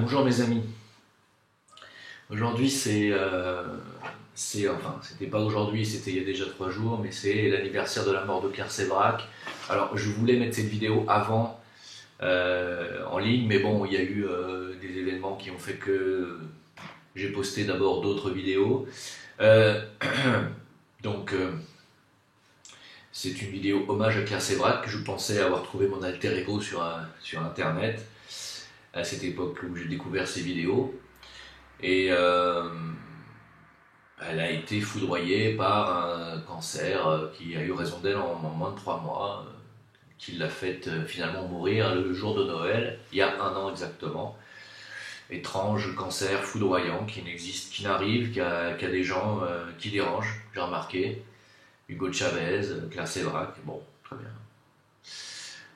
Bonjour mes amis. Aujourd'hui enfin c'était pas aujourd'hui, c'était il y a déjà 3 jours, mais c'est l'anniversaire de la mort de Claire Séverac. Alors je voulais mettre cette vidéo avant en ligne, mais bon il y a eu des événements qui ont fait que j'ai posté d'abord d'autres vidéos. Euh, donc c'est une vidéo hommage à Claire Séverac. Je pensais avoir trouvé mon alter ego sur internet à cette époque où j'ai découvert ces vidéos. Et elle a été foudroyée par un cancer qui a eu raison d'elle en moins de 3 mois, qui l'a fait finalement mourir le jour de Noël, il y a 1 an exactement. Étrange cancer foudroyant qui n'existe, qui n'arrive qu'à des gens qui dérangent, j'ai remarqué. Hugo Chavez, Claire Séverac, bon, très bien.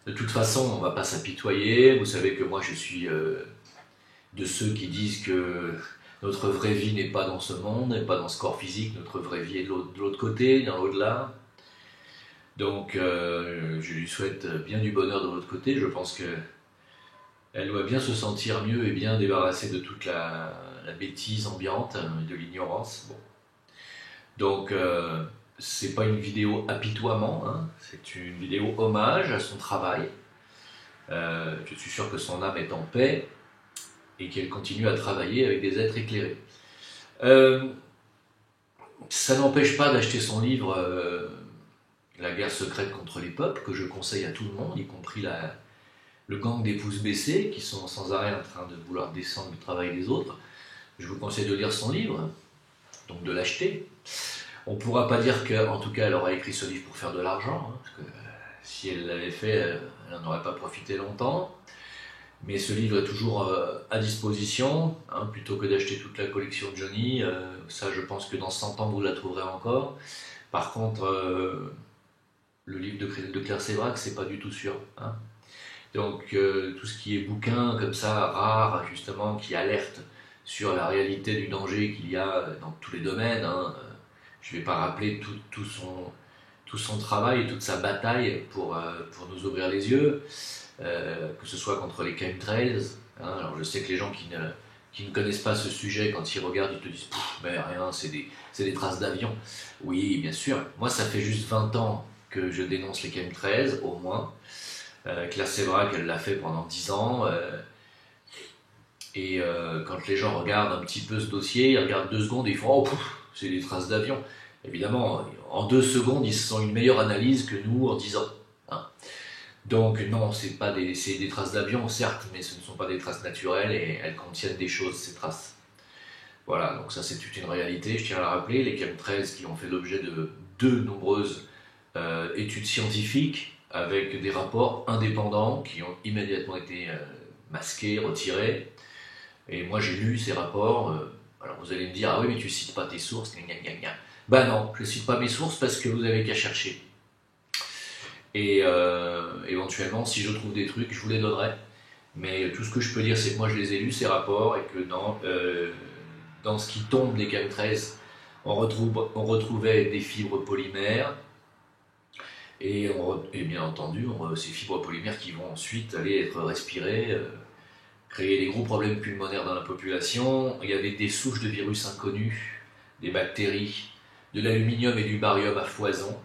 De toute façon, on ne va pas s'apitoyer. Vous savez que moi je suis de ceux qui disent que notre vraie vie n'est pas dans ce monde, n'est pas dans ce corps physique, notre vraie vie est de l'autre côté, dans l'au-delà. Donc je lui souhaite bien du bonheur de l'autre côté. Je pense qu'elle doit bien se sentir mieux et bien débarrassée de toute la bêtise ambiante et de l'ignorance. Bon. Donc c'est pas une vidéo apitoiement, hein, c'est une vidéo hommage à son travail. Je suis sûr que son âme est en paix et qu'elle continue à travailler avec des êtres éclairés. Ça n'empêche pas d'acheter son livre La guerre secrète contre les peuples, que je conseille à tout le monde, y compris le gang des pouces baissés, qui sont sans arrêt en train de vouloir descendre le travail des autres. Je vous conseille de lire son livre, donc de l'acheter. On ne pourra pas dire qu'en tout cas elle aura écrit ce livre pour faire de l'argent, hein, parce que si elle l'avait fait, elle n'en aurait pas profité longtemps. Mais ce livre est toujours à disposition, hein, plutôt que d'acheter toute la collection de Johnny. Ça, je pense que dans 100 ans, vous la trouverez encore. Par contre, le livre de Claire Séverac, c'est pas du tout sûr. Hein. Donc, tout ce qui est bouquin comme ça, rare, justement, qui alerte sur la réalité du danger qu'il y a dans tous les domaines. Hein. Je ne vais pas rappeler tout son travail et toute sa bataille pour nous ouvrir les yeux. Que ce soit contre les chemtrails. Hein, alors je sais que les gens qui ne connaissent pas ce sujet, quand ils regardent, ils te disent « mais rien, c'est des traces d'avion ». Oui, bien sûr. Moi, ça fait juste 20 ans que je dénonce les chemtrails, au moins. Claire Séverac, elle l'a fait pendant 10 ans. Quand les gens regardent un petit peu ce dossier, ils regardent 2 secondes et ils font « oh, c'est des traces d'avion ». Évidemment, en 2 secondes, ils se font une meilleure analyse que nous en 10 ans. Hein. Donc non, c'est des traces d'avion, certes, mais ce ne sont pas des traces naturelles et elles contiennent des choses, ces traces. Voilà, donc ça c'est toute une réalité, je tiens à la rappeler, les chemtrails qui ont fait l'objet de nombreuses études scientifiques avec des rapports indépendants qui ont immédiatement été masqués, retirés. Et moi j'ai lu ces rapports, alors vous allez me dire, ah oui mais tu cites pas tes sources, gna gna gna. Ben non, je cite pas mes sources parce que vous avez qu'à chercher. Et éventuellement, si je trouve des trucs, je vous les donnerai. Mais tout ce que je peux dire, c'est que moi je les ai lus, ces rapports, et que dans ce qui tombe des chemtrails, on retrouvait des fibres polymères, et bien entendu, ces fibres polymères qui vont ensuite aller être respirées, créer des gros problèmes pulmonaires dans la population. Il y avait des souches de virus inconnus, des bactéries, de l'aluminium et du barium à foison.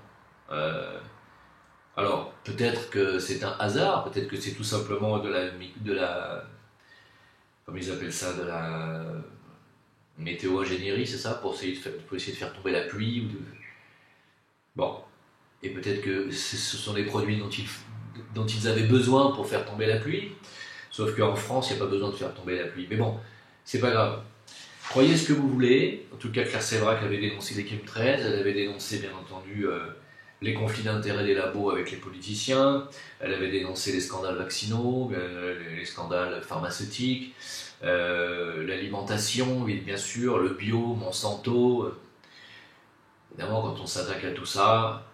Alors, peut-être que c'est un hasard, peut-être que c'est tout simplement de la comment ils appellent ça, de la météo-ingénierie, c'est ça, pour essayer de faire tomber la pluie. Bon, et peut-être que ce sont les produits dont ils avaient besoin pour faire tomber la pluie, sauf qu'en France, il n'y a pas besoin de faire tomber la pluie. Mais bon, c'est pas grave. Croyez ce que vous voulez. En tout cas, Claire Séverac avait dénoncé les chemtrails, elle avait dénoncé, bien entendu, les conflits d'intérêts des labos avec les politiciens, elle avait dénoncé les scandales vaccinaux, les scandales pharmaceutiques, l'alimentation, bien sûr, le bio, Monsanto. Évidemment, quand on s'attaque à tout ça,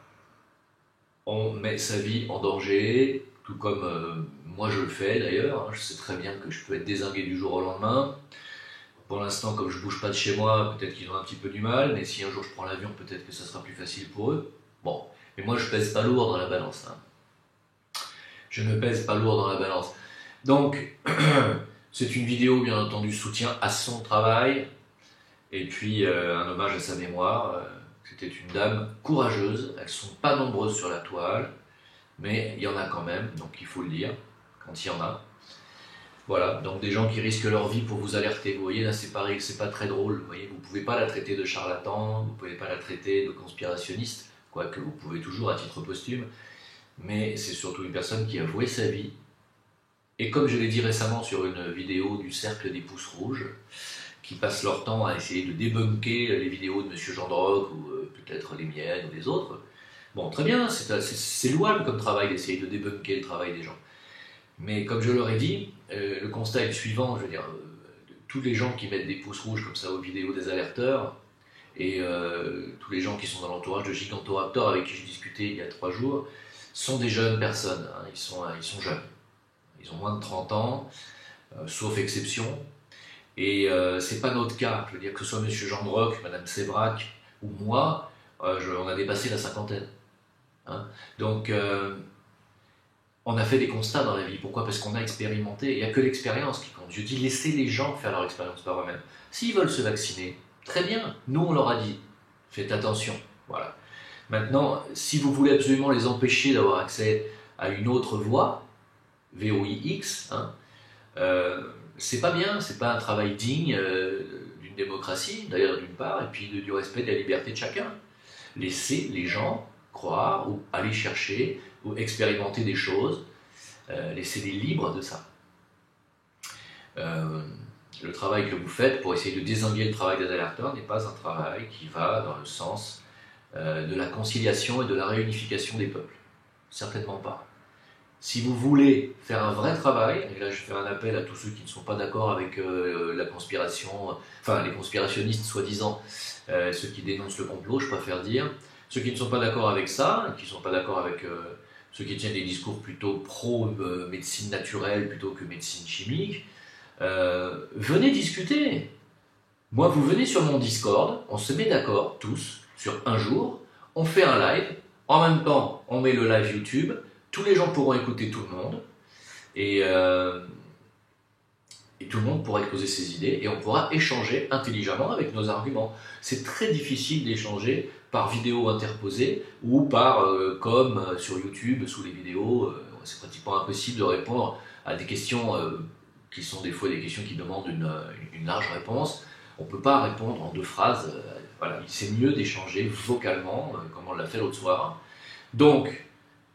on met sa vie en danger, tout comme moi je le fais d'ailleurs. Hein, je sais très bien que je peux être dézingué du jour au lendemain. Pour l'instant, comme je ne bouge pas de chez moi, peut-être qu'ils ont un petit peu du mal, mais si un jour je prends l'avion, peut-être que ça sera plus facile pour eux. Bon, mais moi je pèse pas lourd dans la balance. Hein. Je ne pèse pas lourd dans la balance. Donc, C'est une vidéo, bien entendu, soutien à son travail, et puis un hommage à sa mémoire. C'était une dame courageuse, elles ne sont pas nombreuses sur la toile, mais il y en a quand même, donc il faut le dire, quand il y en a. Voilà, donc des gens qui risquent leur vie pour vous alerter. Vous voyez, là c'est pareil, c'est pas très drôle. Vous voyez, vous pouvez pas la traiter de charlatan, vous pouvez pas la traiter de conspirationniste, quoique vous pouvez toujours à titre posthume, mais c'est surtout une personne qui a voué sa vie. Et comme je l'ai dit récemment sur une vidéo du Cercle des Pouces Rouges, qui passent leur temps à essayer de débunker les vidéos de M. Jean Drocq, ou peut-être les miennes ou les autres. Bon, très bien, c'est louable comme travail d'essayer de débunker le travail des gens. Mais comme je leur ai dit, le constat est le suivant, je veux dire, tous les gens qui mettent des pouces rouges comme ça aux vidéos des alerteurs, et tous les gens qui sont dans l'entourage de Gigantoraptor avec qui j'ai discuté il y a 3 jours, sont des jeunes personnes, hein, ils sont jeunes. Ils ont moins de 30 ans, sauf exception, et c'est pas notre cas, je veux dire, que ce soit M. Jean Drocq, Mme Sévrac ou moi, on a dépassé la cinquantaine. Hein. Donc, on a fait des constats dans la vie. Pourquoi? Parce qu'on a expérimenté. Il n'y a que l'expérience qui compte. Je dis, laissez les gens faire leur expérience par eux-mêmes. S'ils veulent se vacciner, très bien. Nous, on leur a dit, faites attention. Voilà. Maintenant, si vous voulez absolument les empêcher d'avoir accès à une autre voie, VOIX, hein, c'est pas bien, c'est pas un travail digne d'une démocratie, d'ailleurs d'une part, et puis du respect de la liberté de chacun. Laissez les gens croire ou aller chercher ou expérimenter des choses, laissez-les libres de ça. Le travail que vous faites pour essayer de désinguer le travail des alerteurs n'est pas un travail qui va dans le sens de la conciliation et de la réunification des peuples. Certainement pas. Si vous voulez faire un vrai travail, et là je fais un appel à tous ceux qui ne sont pas d'accord avec la conspiration, enfin les conspirationnistes soi-disant, ceux qui dénoncent le complot, je préfère dire, ceux qui ne sont pas d'accord avec ça, qui ne sont pas d'accord avec ceux qui tiennent des discours plutôt pro-médecine naturelle plutôt que médecine chimique, venez discuter. Moi, vous venez sur mon Discord, on se met d'accord tous sur un jour, on fait un live, en même temps on met le live YouTube, tous les gens pourront écouter tout le monde, et tout le monde pourra exposer ses idées, et on pourra échanger intelligemment avec nos arguments. C'est très difficile d'échanger par vidéo interposée, ou par, comme sur YouTube, sous les vidéos, c'est pratiquement impossible de répondre à des questions qui sont des fois des questions qui demandent une large réponse. On ne peut pas répondre en 2 phrases, voilà. C'est mieux d'échanger vocalement, comme on l'a fait l'autre soir. Donc,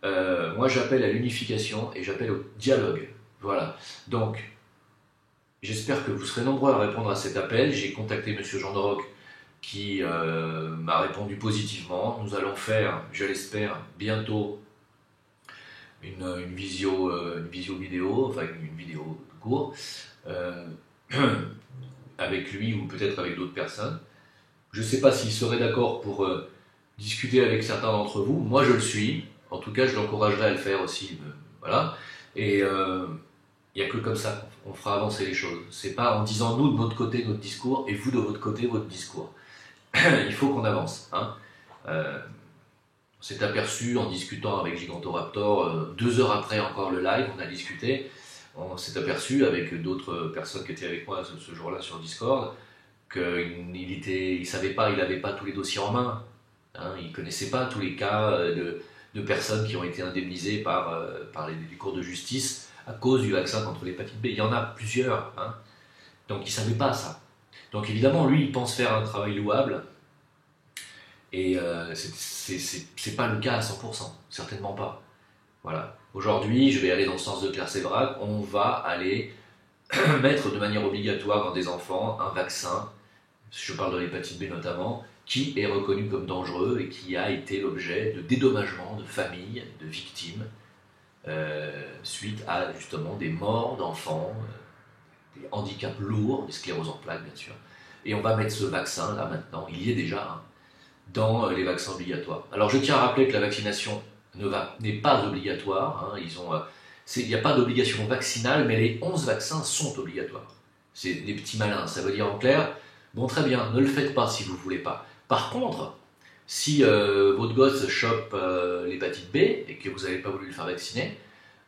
moi j'appelle à l'unification et j'appelle au dialogue. Voilà. Donc, j'espère que vous serez nombreux à répondre à cet appel. J'ai contacté M. Jean Drocq qui m'a répondu positivement. Nous allons faire, je l'espère, bientôt une visio vidéo, enfin une vidéo court, avec lui ou peut-être avec d'autres personnes. Je ne sais pas s'il serait d'accord pour discuter avec certains d'entre vous. Moi je le suis. En tout cas, je l'encouragerai à le faire aussi. Voilà. Et il n'y a que comme ça qu'on fera avancer les choses. C'est pas en disant nous de notre côté notre discours et vous de votre côté votre discours. Il faut qu'on avance. Hein. On s'est aperçu en discutant avec Gigantoraptor, 2 heures après encore le live, on a discuté, on s'est aperçu avec d'autres personnes qui étaient avec moi ce jour-là sur Discord, qu'il ne savait pas, il n'avait pas tous les dossiers en main. Hein. Il ne connaissait pas tous les cas de personnes qui ont été indemnisées par les cours de justice à cause du vaccin contre l'hépatite B. Il y en a plusieurs. Hein. Donc il ne savait pas ça. Donc évidemment, lui, il pense faire un travail louable, et c'est pas le cas à 100%, certainement pas. Voilà. Aujourd'hui, je vais aller dans le sens de Claire Sévrac, on va aller mettre de manière obligatoire dans des enfants un vaccin, je parle de l'hépatite B notamment, qui est reconnu comme dangereux et qui a été l'objet de dédommagements de familles, de victimes, suite à justement des morts d'enfants, des handicaps lourds, des scléroses en plaques bien sûr. Et on va mettre ce vaccin là maintenant, il y est déjà, hein, dans les vaccins obligatoires. Alors je tiens à rappeler que la vaccination n'est pas obligatoire, hein, il n'y a pas d'obligation vaccinale, mais les 11 vaccins sont obligatoires. C'est des petits malins, ça veut dire en clair, bon très bien, ne le faites pas si vous ne voulez pas. Par contre, si votre gosse chope l'hépatite B et que vous n'avez pas voulu le faire vacciner,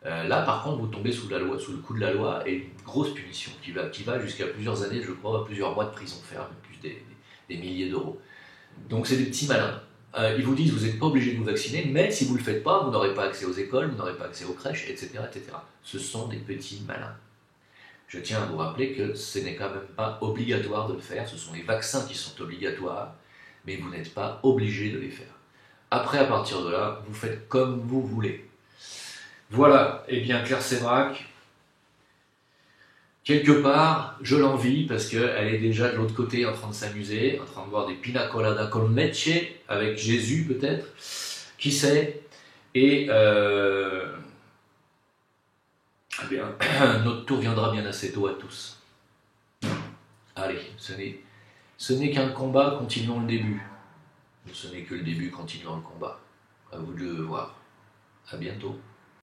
Là, par contre, vous tombez sous le coup de la loi et une grosse punition qui va jusqu'à plusieurs années, je crois, plusieurs mois de prison ferme, plus des milliers d'euros. Donc c'est des petits malins. Ils vous disent vous n'êtes pas obligé de vous vacciner, mais si vous ne le faites pas, vous n'aurez pas accès aux écoles, vous n'aurez pas accès aux crèches, etc., etc. Ce sont des petits malins. Je tiens à vous rappeler que ce n'est quand même pas obligatoire de le faire, ce sont les vaccins qui sont obligatoires, mais vous n'êtes pas obligé de les faire. Après, à partir de là, vous faites comme vous voulez. Voilà, et bien Claire Sévrac, quelque part, je l'envie parce qu'elle est déjà de l'autre côté en train de s'amuser, en train de boire des pina colada con leche, avec Jésus peut-être, qui sait, et eh bien, notre tour viendra bien assez tôt à tous. Allez, ce n'est qu'un combat, continuons le début. Ce n'est que le début, continuons le combat. À vous de le voir. À bientôt.